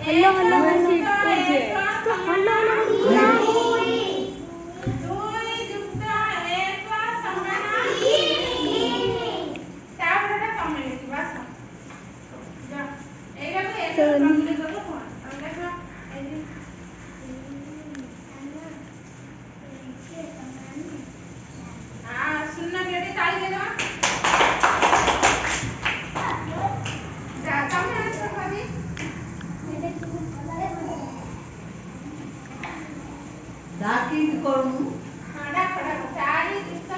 hello hello hello तो hello hello docking करूं हां डाक चारि जुट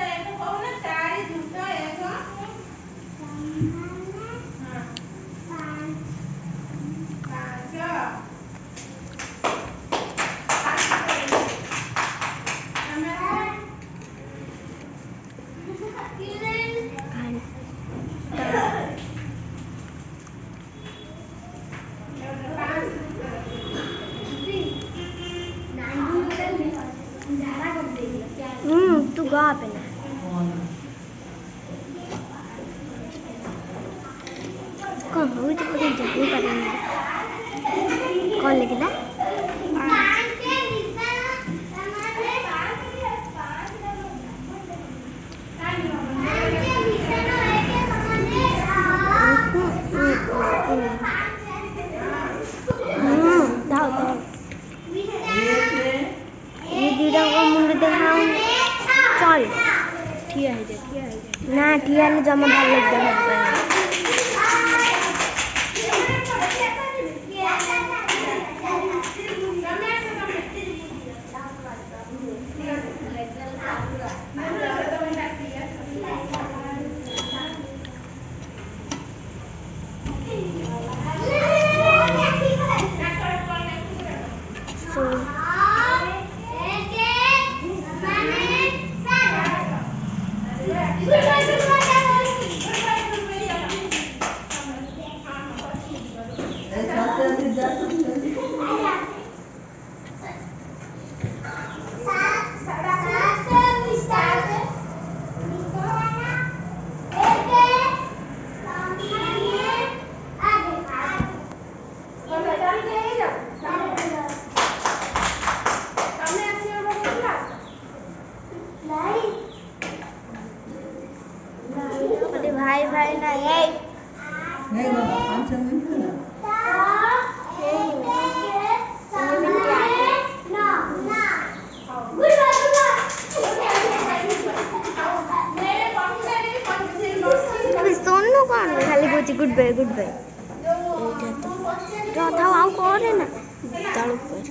एक कहू ना चारि जुट एक तू गा पे ना कौन हो तो पता नहीं करेंगे कौन लेके ना दाओ दाओ ये दीदा को मुंडे देखा चल ठिया है ना ठिया ले जमा भाग लग जाए भाई भाई ना नहीं बाबा 5 मिनट ना सोनू कौन खाली कौच गुड बाय जो था आउ करे ना तल पर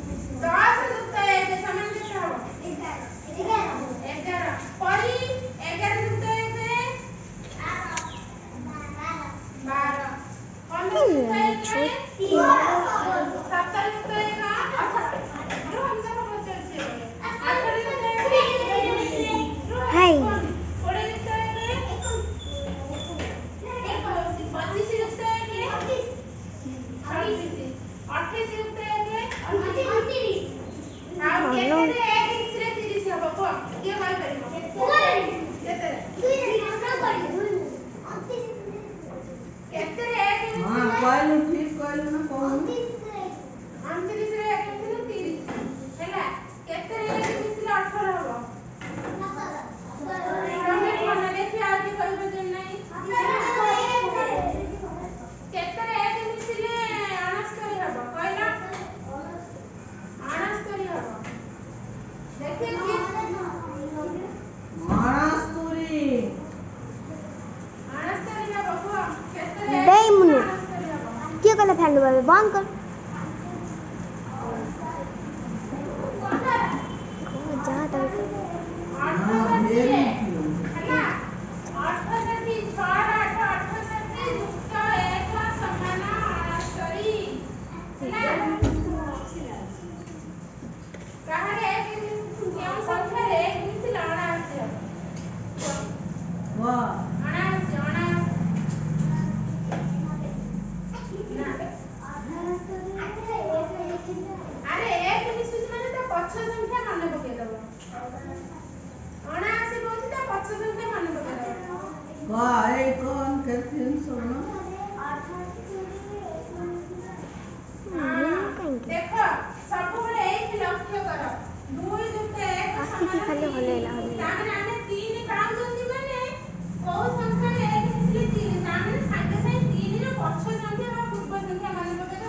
कहलु ठीक कहलु ना कहू 29 रे 30 ହେଲା କେତେ ରେ ମିଶିଲେ 18 ହବ ତମେ କୋନ ଦେଖି ଆଉ କି କହିବ ଯେ नाही କେତେ ରେ ମିଶିଲେ 69 ହବ କହିଲା 69 ହବ ଦେଖି କି 69 हबो को केते रे बे मुनु क्या कला फैन बाबे बंद कर जा तक कौन करती सुनो ଖାଲି ହଲେଇଲା ତାମାନେ ଆମେ 3 ପାଉଛନ୍ତି ମାନେ କୋଉ ସଂଖ୍ୟାରେ 1 ମିଶିଲେ 3 ତାମାନେ ସାଙ୍ଗେ ସାଙ୍ଗେ 3 ର ପଛ ସଂଖ୍ୟା ବା ପୂର୍ବ ସଂଖ୍ୟା ମାନେ